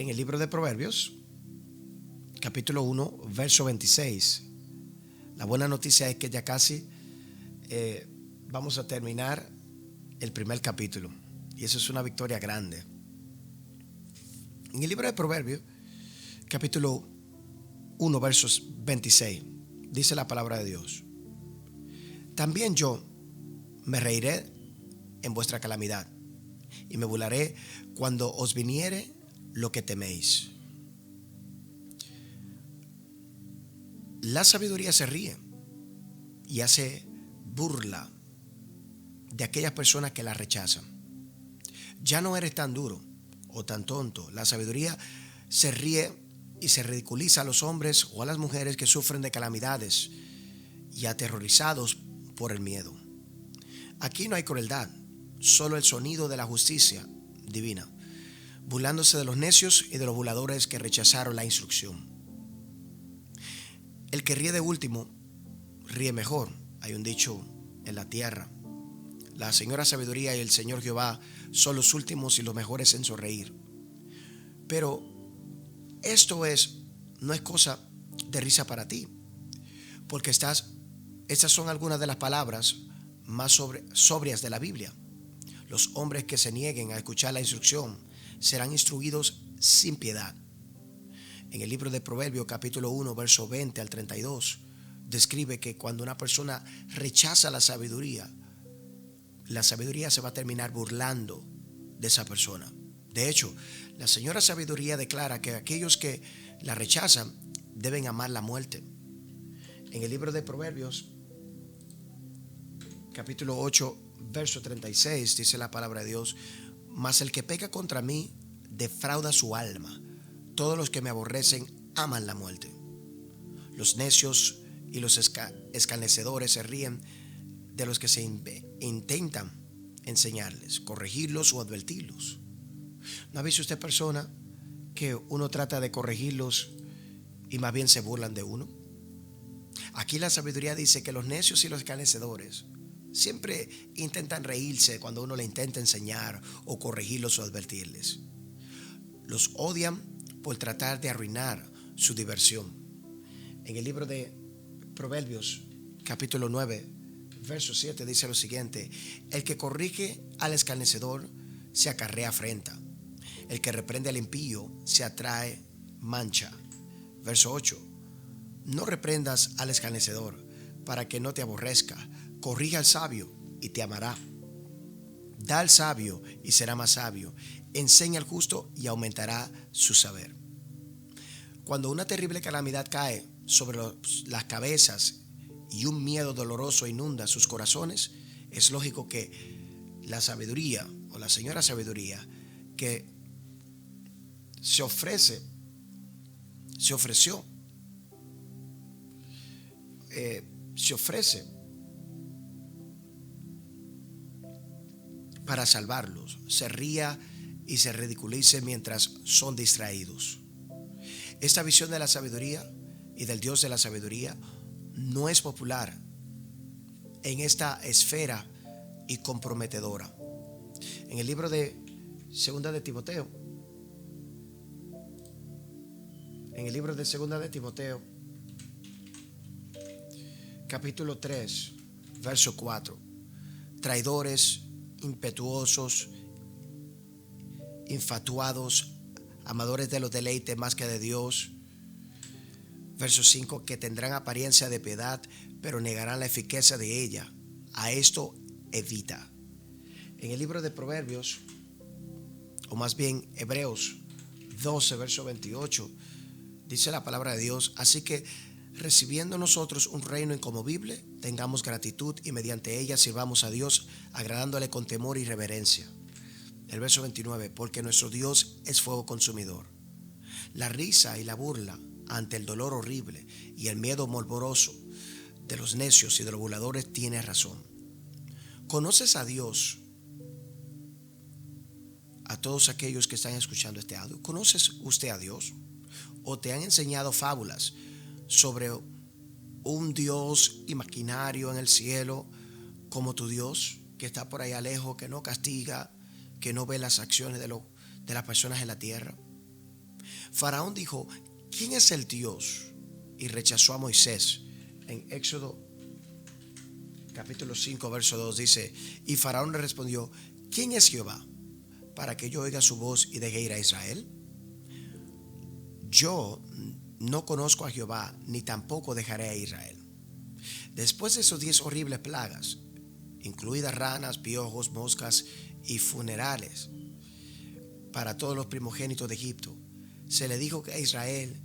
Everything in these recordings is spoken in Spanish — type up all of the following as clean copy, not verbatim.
en el libro de Proverbios, capítulo 1, verso 26. La buena noticia es que ya casi vamos a terminar el primer capítulo, y eso es una victoria grande. En el libro de Proverbios, capítulo 1, versos 26, dice la palabra de Dios: también yo me reiré en vuestra calamidad, y me burlaré cuando os viniere lo que teméis. La sabiduría se ríe y hace burla de aquellas personas que la rechazan. Ya no eres tan duro o tan tonto. La sabiduría se ríe y se ridiculiza a los hombres o a las mujeres que sufren de calamidades y aterrorizados por el miedo. Aquí no hay crueldad, solo el sonido de la justicia divina, burlándose de los necios y de los burladores que rechazaron la instrucción. El que ríe de último, ríe mejor. Hay un dicho en la tierra: la señora sabiduría y el señor Jehová son los últimos y los mejores en sonreír. Pero esto no es cosa de risa para ti, porque estas son algunas de las palabras más sobrias de la Biblia. Los hombres que se nieguen a escuchar la instrucción serán instruidos sin piedad. En el libro de Proverbios, capítulo 1, verso 20 al 32, describe que cuando una persona rechaza la sabiduría se va a terminar burlando de esa persona. De hecho, la señora sabiduría declara que aquellos que la rechazan deben amar la muerte. En el libro de Proverbios, capítulo 8, verso 36, dice la palabra de Dios: mas el que peca contra mí defrauda su alma. Todos los que me aborrecen aman la muerte. Los necios y los escarnecedores se ríen de los que se intentan enseñarles, corregirlos o advertirlos. ¿No ha visto usted personas que uno trata de corregirlos y más bien se burlan de uno? Aquí la sabiduría dice que los necios y los escarnecedores siempre intentan reírse cuando uno le intenta enseñar o corregirlos o advertirles. Los odian por tratar de arruinar su diversión. En el libro de Proverbios, capítulo 9, verso 7, dice lo siguiente: el que corrige al escarnecedor se acarrea afrenta. El que reprende al impío se atrae mancha. Verso 8: no reprendas al escarnecedor para que no te aborrezca. Corrige al sabio y te amará. Da al sabio y será más sabio. Enseña al justo y aumentará su saber. Cuando una terrible calamidad cae sobre las cabezas y un miedo doloroso inunda sus corazones, es lógico que la sabiduría o la señora sabiduría que se ofreció se ofrece para salvarlos, se ría y se ridiculice mientras son distraídos. Esta visión de la sabiduría y del Dios de la sabiduría no es popular en esta esfera y comprometedora. En el libro de Segunda de Timoteo, capítulo 3, verso 4: traidores, impetuosos, infatuados, amadores de los deleites más que de Dios. Verso 5: que tendrán apariencia de piedad, pero negarán la eficacia de ella. A esto evita. En el libro de Proverbios, o más bien Hebreos 12, verso 28, dice la palabra de Dios: así que recibiendo nosotros un reino inconmovible, tengamos gratitud y mediante ella sirvamos a Dios, agradándole con temor y reverencia. El verso 29: porque nuestro Dios es fuego consumidor. La risa y la burla ante el dolor horrible y el miedo morboso de los necios y de los burladores tiene razón. ¿Conoces a Dios? A todos aquellos que están escuchando este audio, ¿conoces usted a Dios? ¿O te han enseñado fábulas sobre un Dios imaginario en el cielo como tu Dios, que está por allá lejos, que no castiga, que no ve las acciones de las personas en la tierra? Faraón dijo: ¿quién es el Dios? Y rechazó a Moisés. En Éxodo capítulo 5 verso 2 dice: y Faraón le respondió: ¿quién es Jehová, para que yo oiga su voz y deje ir a Israel? Yo no conozco a Jehová, ni tampoco dejaré a Israel. Después de esos 10 horribles plagas, incluidas ranas, piojos, moscas y funerales para todos los primogénitos de Egipto, se le dijo que a Israel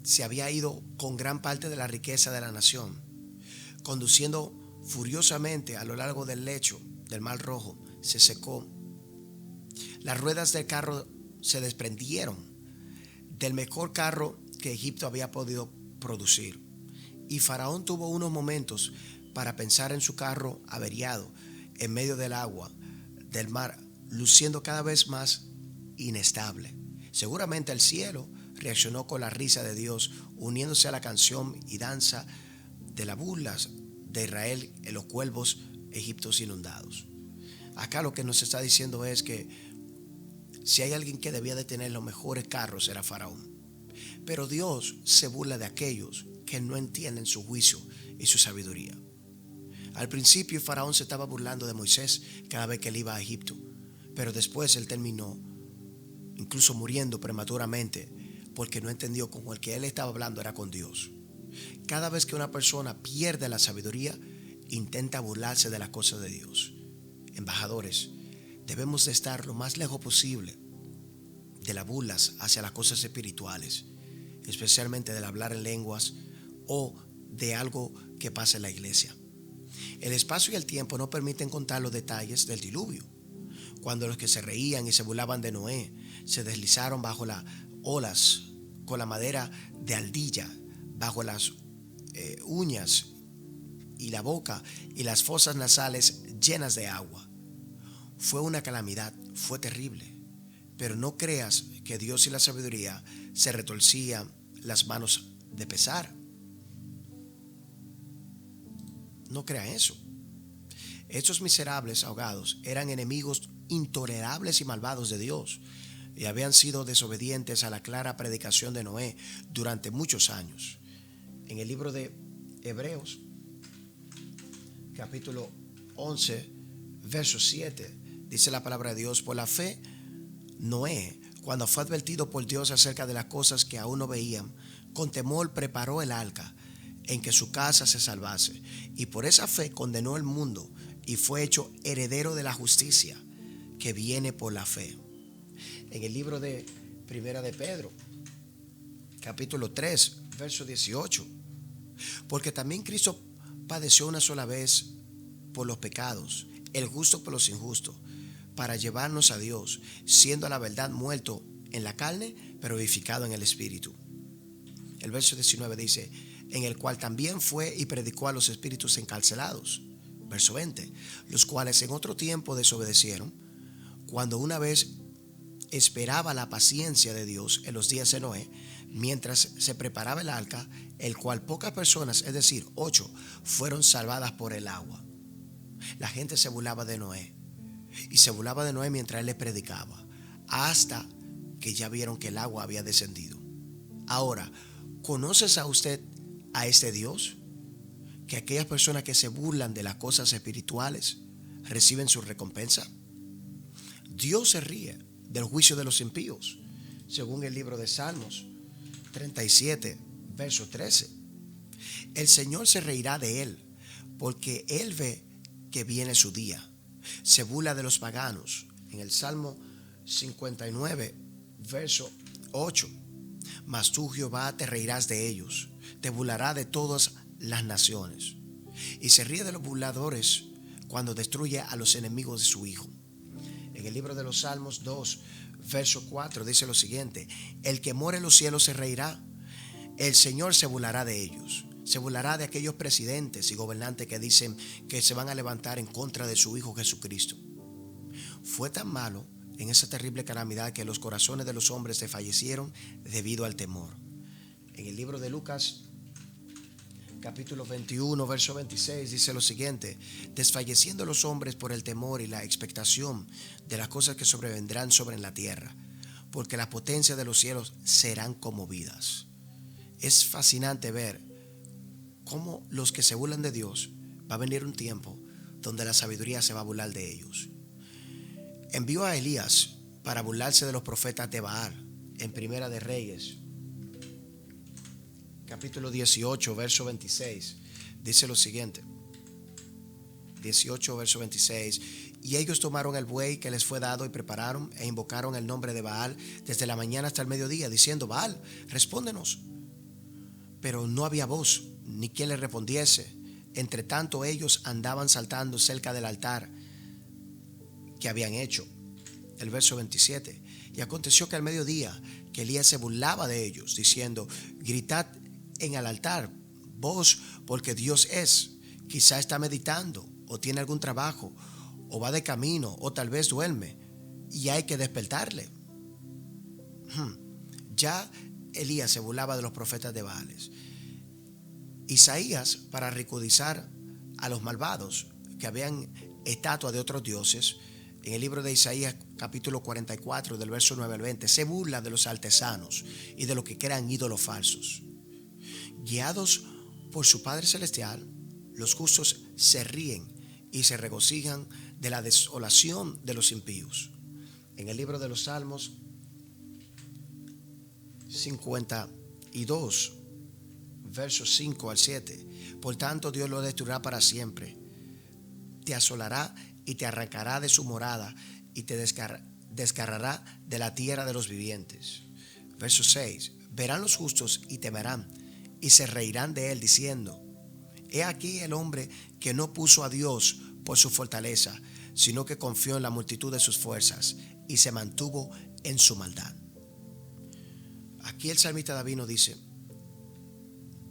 se había ido con gran parte de la riqueza de la nación, conduciendo furiosamente a lo largo del lecho del Mar Rojo. Se secó. Las ruedas del carro se desprendieron del mejor carro que Egipto había podido producir. Y Faraón tuvo unos momentos para pensar en su carro averiado en medio del agua del mar, luciendo cada vez más inestable. Seguramente el cielo reaccionó con la risa de Dios, uniéndose a la canción y danza de las burlas de Israel en los cuervos egipcios inundados. Acá lo que nos está diciendo es que si hay alguien que debía de tener los mejores carros, era Faraón. Pero Dios se burla de aquellos que no entienden su juicio y su sabiduría. Al principio Faraón se estaba burlando de Moisés cada vez que él iba a Egipto, pero después él terminó incluso muriendo prematuramente porque no entendió con el que él estaba hablando era con Dios. Cada vez que una persona pierde la sabiduría, intenta burlarse de las cosas de Dios. Embajadores, debemos de estar lo más lejos posible de las burlas hacia las cosas espirituales, especialmente del hablar en lenguas o de algo que pasa en la iglesia. El espacio y el tiempo no permiten contar los detalles del diluvio. Cuando los que se reían y se burlaban de Noé se deslizaron bajo las olas con la madera de aldilla, bajo las uñas y la boca y las fosas nasales llenas de agua. Fue una calamidad, fue terrible. Pero no creas que Dios y la sabiduría se retorcían las manos de pesar. No crean eso. Estos miserables ahogados eran enemigos intolerables y malvados de Dios y habían sido desobedientes a la clara predicación de Noé durante muchos años. En el libro de Hebreos, capítulo 11, verso 7, dice la palabra de Dios: por la fe, Noé, cuando fue advertido por Dios acerca de las cosas que aún no veían, con temor preparó el arca en que su casa se salvase, y por esa fe condenó el mundo y fue hecho heredero de la justicia que viene por la fe. En el libro de Primera de Pedro, capítulo 3, verso 18, porque también Cristo padeció una sola vez por los pecados, el justo por los injustos, para llevarnos a Dios, siendo a la verdad muerto en la carne, pero vivificado en el espíritu. El verso 19 dice: en el cual también fue y predicó a los espíritus encarcelados. Verso 20, los cuales en otro tiempo desobedecieron, cuando una vez esperaba la paciencia de Dios en los días de Noé, mientras se preparaba el arca, el cual pocas personas, es decir, 8, fueron salvadas por el agua. La gente se burlaba de Noé, y se burlaba de Noé mientras él les predicaba, hasta que ya vieron que el agua había descendido. Ahora, ¿conoces a usted a este Dios? Que aquellas personas que se burlan de las cosas espirituales reciben su recompensa. Dios se ríe del juicio de los impíos, según el libro de Salmos 37, verso 13. El Señor se reirá de él, porque él ve que viene su día. Se burla de los paganos, en el Salmo 59, verso 8. Mas tú, Jehová, te reirás de ellos, te burlará de todas las naciones. Y se ríe de los burladores cuando destruye a los enemigos de su Hijo. En el libro de los Salmos 2, verso 4 dice lo siguiente: el que mora en los cielos se reirá, el Señor se burlará de ellos. Se burlará de aquellos presidentes y gobernantes que dicen que se van a levantar en contra de su Hijo Jesucristo. Fue tan malo en esa terrible calamidad que los corazones de los hombres desfallecieron debido al temor. En el libro de Lucas, capítulo 21, verso 26, dice lo siguiente: desfalleciendo los hombres por el temor y la expectación de las cosas que sobrevendrán sobre la tierra, porque las potencias de los cielos serán conmovidas. Es fascinante ver cómo los que se burlan de Dios, va a venir un tiempo donde la sabiduría se va a burlar de ellos. Envió a Elías para burlarse de los profetas de Baal. En Primera de Reyes, capítulo 18, verso 26, dice lo siguiente. 18, verso 26. Y ellos tomaron el buey que les fue dado y prepararon e invocaron el nombre de Baal desde la mañana hasta el mediodía, diciendo: Baal, respóndenos. Pero no había voz, ni quien le respondiese. Entre tanto ellos andaban saltando cerca del altar que habían hecho. El verso 27. Y aconteció que al mediodía que Elías se burlaba de ellos, diciendo: gritad en el altar, vos, porque Dios es. Quizá está meditando, o tiene algún trabajo, o va de camino, o tal vez duerme, y hay que despertarle. Ya Elías se burlaba de los profetas de Baales. Isaías, para ridiculizar a los malvados que habían estatuas de otros dioses, en el libro de Isaías capítulo 44 del verso 9 al 20, se burla de los artesanos y de los que crean ídolos falsos. Guiados por su Padre Celestial, los justos se ríen y se regocijan de la desolación de los impíos. En el libro de los Salmos 52, versos 5 al 7. Por tanto, Dios lo destruirá para siempre. Te asolará y te arrancará de su morada y te desgarrará de la tierra de los vivientes. Verso 6. Verán los justos y temerán y se reirán de él diciendo: he aquí el hombre que no puso a Dios por su fortaleza, sino que confió en la multitud de sus fuerzas y se mantuvo en su maldad. Aquí el salmista David nos dice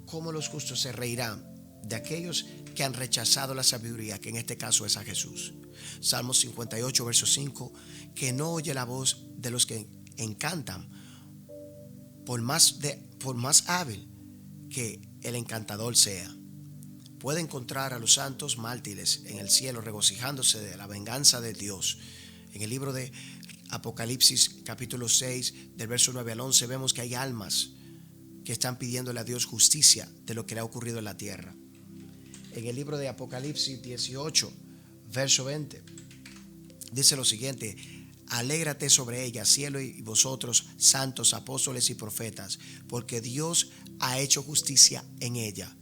cómo los justos se reirán de aquellos que han rechazado la sabiduría, que en este caso es a Jesús. Salmo 58, verso 5, que no oye la voz de los que encantan, por más hábil que el encantador sea. Puede encontrar a los santos mártires en el cielo regocijándose de la venganza de Dios. En el libro de Apocalipsis capítulo 6 del verso 9 al 11 vemos que hay almas que están pidiéndole a Dios justicia de lo que le ha ocurrido en la tierra. En el libro de Apocalipsis 18 verso 20 dice lo siguiente: alégrate sobre ella, cielo, y vosotros, santos, apóstoles y profetas, porque Dios ha hecho justicia en ella.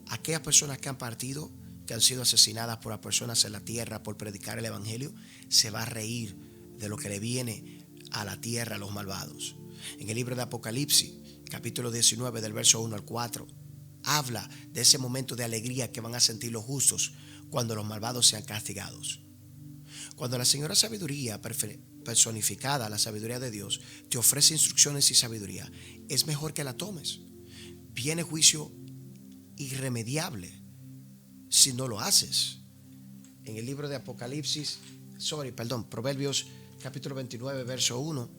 Aquellas personas que han partido, que han sido asesinadas por las personas en la tierra por predicar el evangelio, se va a reír de lo que le viene a la tierra a los malvados. En el libro de Apocalipsis, capítulo 19, del verso 1 al 4, habla de ese momento de alegría que van a sentir los justos cuando los malvados sean castigados. Cuando la Señora Sabiduría, personificada, la sabiduría de Dios, te ofrece instrucciones y sabiduría, es mejor que la tomes. Viene juicio irremediable si no lo haces. En el libro de Proverbios capítulo 29 verso 1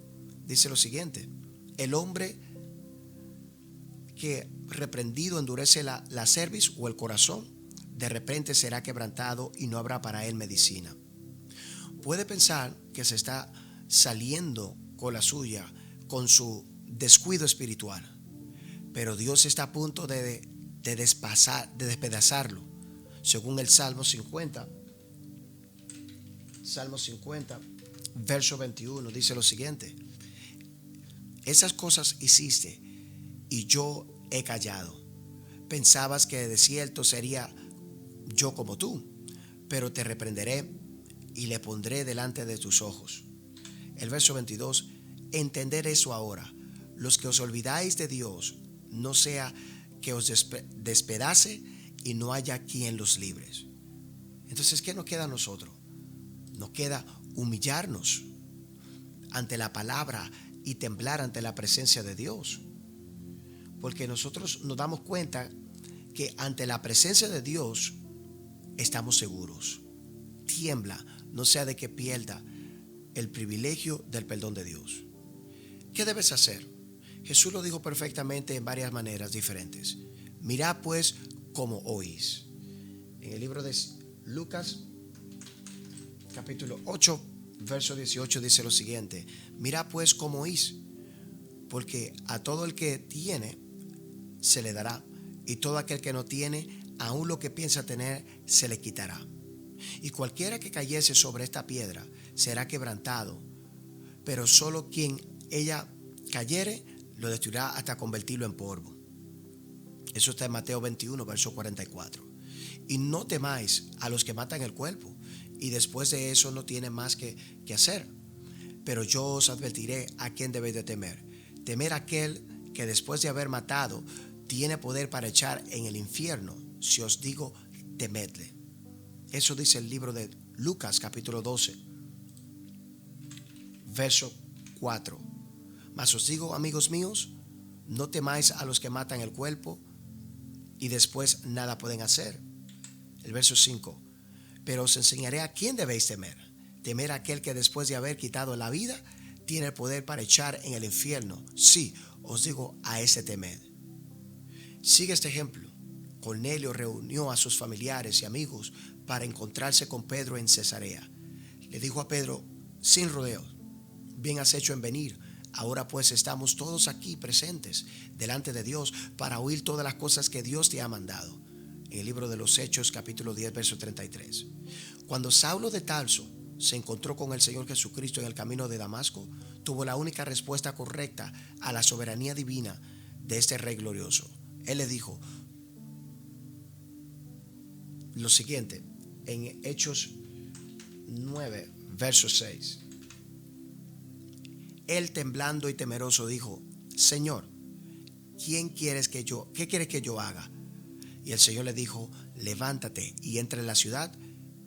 dice lo siguiente: el hombre que reprendido endurece la cerviz o el corazón, de repente será quebrantado y no habrá para él medicina. Puede pensar que se está saliendo con la suya con su descuido espiritual, pero Dios está a punto de despedazarlo. Según el Salmo 50, verso 21, dice lo siguiente: esas cosas hiciste y yo he callado. Pensabas que de cierto sería yo como tú, pero te reprenderé y le pondré delante de tus ojos. El verso 22, entender eso ahora, los que os olvidáis de Dios, no sea que os despedace y no haya quien los libre. Entonces, ¿qué nos queda a nosotros? Nos queda humillarnos ante la palabra y temblar ante la presencia de Dios. Porque nosotros nos damos cuenta que ante la presencia de Dios estamos seguros. Tiembla, no sea de que pierda el privilegio del perdón de Dios. ¿Qué debes hacer? Jesús lo dijo perfectamente en varias maneras diferentes. Mirad pues cómo oís. En el libro de Lucas, capítulo 8, verso 18 dice lo siguiente: mira pues cómo oís, porque a todo el que tiene se le dará, y todo aquel que no tiene, aun lo que piensa tener, se le quitará. Y cualquiera que cayese sobre esta piedra será quebrantado, pero solo quien ella cayere lo destruirá hasta convertirlo en polvo. Eso está en Mateo 21, verso 44. Y no temáis a los que matan el cuerpo, y después de eso no tienen más que hacer. Pero yo os advertiré a quién debéis de temer. Temer a aquel que después de haber matado tiene poder para echar en el infierno. Si os digo, temedle. Eso dice el libro de Lucas capítulo 12, verso 4. Mas os digo, amigos míos, no temáis a los que matan el cuerpo y después nada pueden hacer. El verso 5. Pero os enseñaré a quién debéis temer. Temer a aquel que después de haber quitado la vida tiene el poder para echar en el infierno. Sí, os digo, a ese temed. Sigue este ejemplo. Cornelio reunió a sus familiares y amigos para encontrarse con Pedro en Cesarea. Le dijo a Pedro, sin rodeos: bien has hecho en venir. Ahora pues estamos todos aquí presentes delante de Dios para oír todas las cosas que Dios te ha mandado. En el libro de los Hechos capítulo 10 verso 33. Cuando Saulo de Tarso se encontró con el Señor Jesucristo en el camino de Damasco, tuvo la única respuesta correcta a la soberanía divina de este Rey glorioso. Él le dijo lo siguiente en Hechos 9 verso 6. Él, temblando y temeroso, dijo: Señor, ¿qué quieres que yo haga? Y el Señor le dijo: levántate y entra en la ciudad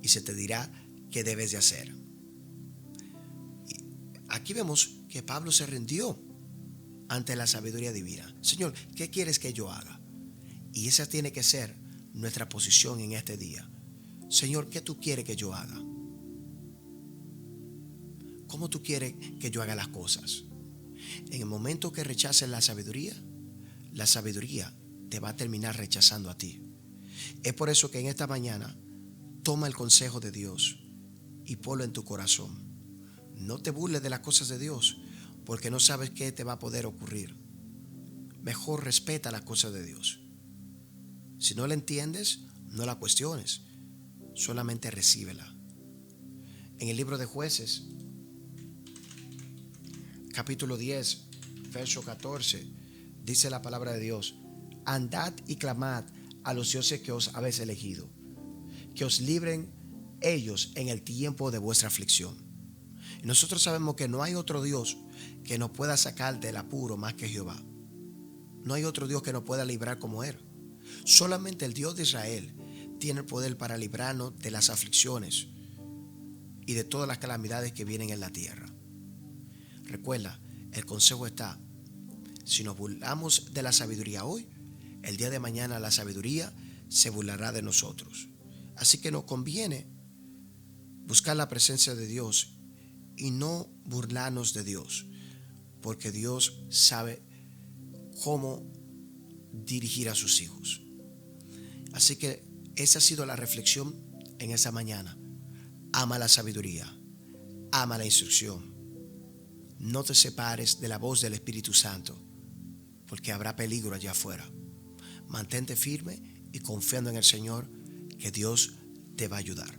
y se te dirá qué debes de hacer. Y aquí vemos que Pablo se rindió ante la sabiduría divina. Señor, ¿qué quieres que yo haga? Y esa tiene que ser nuestra posición en este día. Señor, ¿qué tú quieres que yo haga? ¿Cómo tú quieres que yo haga las cosas? En el momento que rechaces la sabiduría te va a terminar rechazando a ti. Es por eso que en esta mañana toma el consejo de Dios y ponlo en tu corazón. No te burles de las cosas de Dios, porque no sabes qué te va a poder ocurrir. Mejor respeta las cosas de Dios. Si no la entiendes, no la cuestiones, solamente recíbela. En el libro de Jueces capítulo 10 verso 14 dice la palabra de Dios: andad y clamad a los dioses que os habéis elegido, que os libren ellos en el tiempo de vuestra aflicción. Y nosotros sabemos que no hay otro Dios que nos pueda sacar del apuro más que Jehová. No hay otro Dios que nos pueda librar como Él. Solamente el Dios de Israel tiene el poder para librarnos de las aflicciones y de todas las calamidades que vienen en la tierra. Recuerda, el consejo está: si nos burlamos de la sabiduría hoy, el día de mañana la sabiduría se burlará de nosotros. Así que nos conviene buscar la presencia de Dios y no burlarnos de Dios, porque Dios sabe cómo dirigir a sus hijos. Así que esa ha sido la reflexión en esa mañana. Ama la sabiduría, ama la instrucción. No te separes de la voz del Espíritu Santo, porque habrá peligro allá afuera. Mantente firme y confiando en el Señor, que Dios te va a ayudar.